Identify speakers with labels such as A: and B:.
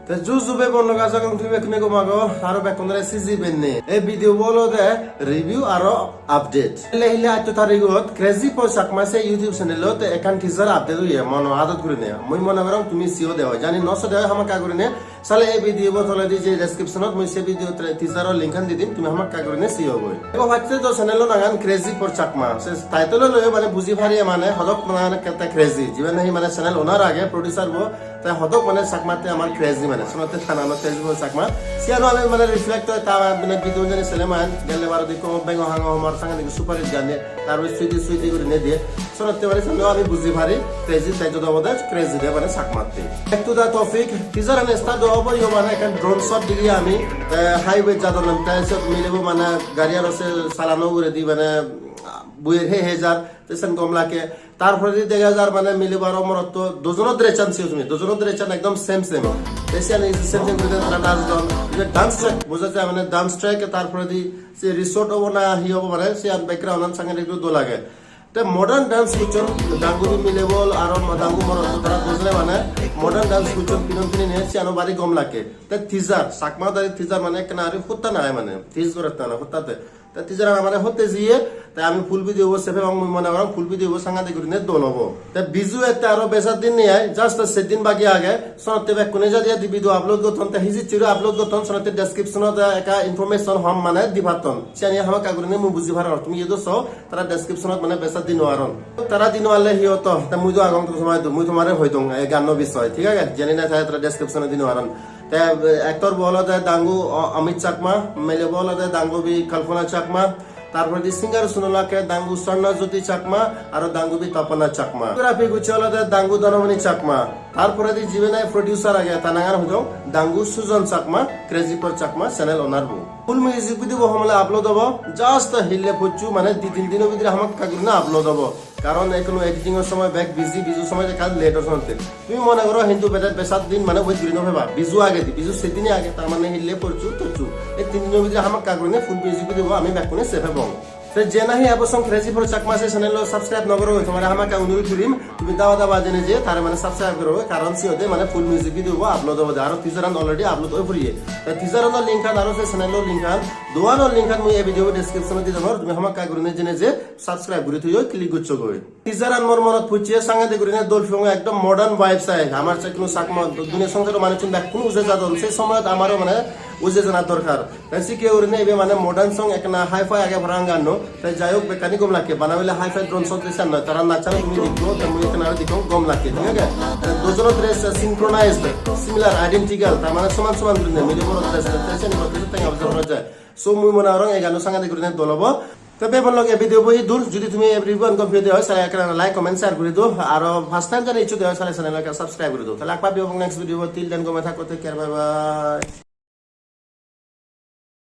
A: te juzu be bonno ga jagang tumi bekne go mago aro bekonre CG benne e video bolo de review aro update lehile ato tarigot crazy po sakmase YouTube channel te ekan teaser update hoye mono adat করে নে মই মনে করম তুমি CO দেও জানি 900 দেও হামা কা করে নে সালে এই ভিডিও বতলে দি যে ডেসক্রিপশনত মই সে ভিডিও টিজারর লিংক দি দিম তুমি হামা কা করে নে সিও গই ও হচ্ছে তো চ্যানেল নাগান ক্রেজি ফর চাকমা সে টাইটেল লয় মানে বুঝি ফারিয়ে মানে হদক মানে কত ক্রেজি জীবন নাই মানে চ্যানেল ওনার আগে প্রোডিউসার গো তাই হদক মানে চাকমাতে আমার ক্রেজি মানে শুনতে থানানো ক্রেজি ফর চাকমা সিয়ানো আমি মানে রিফ্লেক্ট হয় তা মানে ভিডিও জানি সেলেমান গেলে বারো দিকো বেঙ্গ হাঙ্গ আমার সঙ্গে দিকে সুপার হিট গানে তারপর সুইটি করে নে দিয়ে শুনতে পারি শুনো আমি বুঝি ফারি ক্রেজি তাই তো দাবদা ক্রেজি দে মানে চাকমাতে একটু দা টপিক টিজার এন্ড স্টার্ট হবে ইও মানে একটা ড্রোন শট দিলি আমি হাইওয়ে যাদর নাম তাই সব মিলব মানে গাড়ি আর চালানো করে দি মানে বুয়ের হেজার তেসন কমলাকে তারপরে দি দেখা যার মানে মিলিব আর মরত দুজনের দ্রেচান ছিল তুমি দুজনের দ্রেচান একদম সেম এসিয়ান সেম করে তারা ডান্স দন যে ডান্স ট্র্যাক বোঝা যায় মানে ডান্স ট্র্যাক তারপরে দি সে রিসোর্ট হবো না হি হবো মানে সে ব্যাকগ্রাউন্ড সঙ্গে একটু দো লাগে তে মডার্ন ডান্স কুচন ডাঙ্গু মিলেবল আর ডাঙ্গু মরত তারা বুঝলে মানে মডার্ন ডান্স কুচন পিনন পিনে নিয়ে আনো বাড়ি গম লাগে তে থিজার সাকমা দারি থিজার মানে কেন আর হত্যা না মানে থিজ করতে না হত্যাতে তা টিজার মানে হতে জিয়ে তাই আমি ফুল ভিডিও সেভে এবং মনে করলাম ফুল ভিডিও সাংঘাতিক করে নিয়ে দোল হবো তাই বিজু এতে আরো বেসার দিন নিয়ে জাস্ট সেদিন বাকি আগে সনতে ব্যাক কোনে যা দিয়া দি ভিডিও আপলোড করতন তা হিজি চিরো আপলোড করতন সনতে ডেসক্রিপশনত একা ইনফরমেশন হম মানে দিভাতন সিয়ানি হামা কাগুরি নে মু বুঝি ভার তুমি ইদো সো তারা ডেসক্রিপশনত মানে বেসার দিন আরন তারা দিন আলে হিয়ত তা মুই তো আগম সময় মুই তোমারে হইতং এই গান বিষয় ঠিক আছে জানি না তাই তারা ডেসক্রিপশনে দিন আরন একটর বলা যায় দাঙ্গু অমিত চাকমা মেলে বলা যায় দাঙ্গু বি কল্পনা চাকমা তারপরে দি সিঙ্গার শুনলাকে দাঙ্গু স্বর্ণজ্যোতি চাকমা আর দাঙ্গু বি তপনা চাকমা গ্রাফি গুছলা যায় দাঙ্গু দনমণি চাকমা তারপরে দি জীবনায় প্রোডিউসার আগে তানাগার হইতো দাঙ্গু Sujan Chakma crazy for Chakma channel ওনার বউ ফুল মিউজিক ভিডিও হমলে আপলোড হবো জাস্ট হিলে পচু মানে 2-3 দিনের ভিতরে আমাকে কাগুরি না আপলোড হবো কারণ এখনো এডিটিং এর সময় ব্যাক বিজি বিজু সময় কাজ লেট হচ্ছে তুমি মনে করো হিন্দু বেসাত দিন মানে ওই দুই নভেবা বিজু আগে দি বিজু সেদিনই আগে তার মানে হিলে পড়ছু তচু এই 3 দিনের ভিতরে আমাকে কাগুরি না ফুল মিউজিক ভিডিও আমি ব্যাক করে সেভ হবো তো যে নাহি এবছর crazy for Chakma channel subscribe নগরো তোমার আমাকে অনুরোধ করিম তুমি দাওয়া জেনে যে তার মানে সাবস্ক্রাইব করো কারণ সিওতে মানে ফুল মিউজিক ভিডিও আপলোড হবে আর টিজার অলরেডি আপলোড হয়ে পড়িয়ে তো টিজার লিংক আর চ্যানেল লিংক দোয়ানোর লিংক মুই এই ভিডিও ডেসক্রিপশনে দি দেবো তুমি আমাকে কাগুরি জেনে যে সাবস্ক্রাইব করে তুইও ক্লিক করছো গই টিজার মোর মনত পুচিয়ে সাংঘাতিক করে দোল ফিং একদম মডার্ন ভাইবস আয় আমার চাই কোনো চাকমা দুনিয়া সংসার মানে চুন কোন উজে যাদন সেই সময় আমারও মানে উজে জানা দরকার তাই শিখে ওর নেই মানে মডার্ন সং এক না হাইফাই আগে ভরাং গানো তাই যাই হোক বেকানি গম লাগে বানাইলে হাইফাই ড্রোন শট দিছেন না তারা নাচানো তুমি দেখো তুমি এখানে আর দেখো গম লাগে ঠিক আছে দুজনের ড্রেস সিনক্রোনাইজড সিমিলার আইডেন্টিক্যাল তার মানে সমান সমান করে মিলে বড় ড্রেস তেছেন করতে তাই অবজার্ভ করা যায় সো মুই মনে রং এই গানো সঙ্গে করে দলব তবে বললো ভিডিও বই দূর যদি তুমি এভরিওয়ান কমপ্লিট হয় তাহলে একটা লাইক কমেন্ট শেয়ার করে দাও আর ফার্স্ট টাইম জানি ইচ্ছুক হয় তাহলে চ্যানেলকে সাবস্ক্রাইব করে দাও তাহলে আকবা নেক্সট ভিডিও তিল দেন গমে থাকো টেক কেয়ার বাই বাই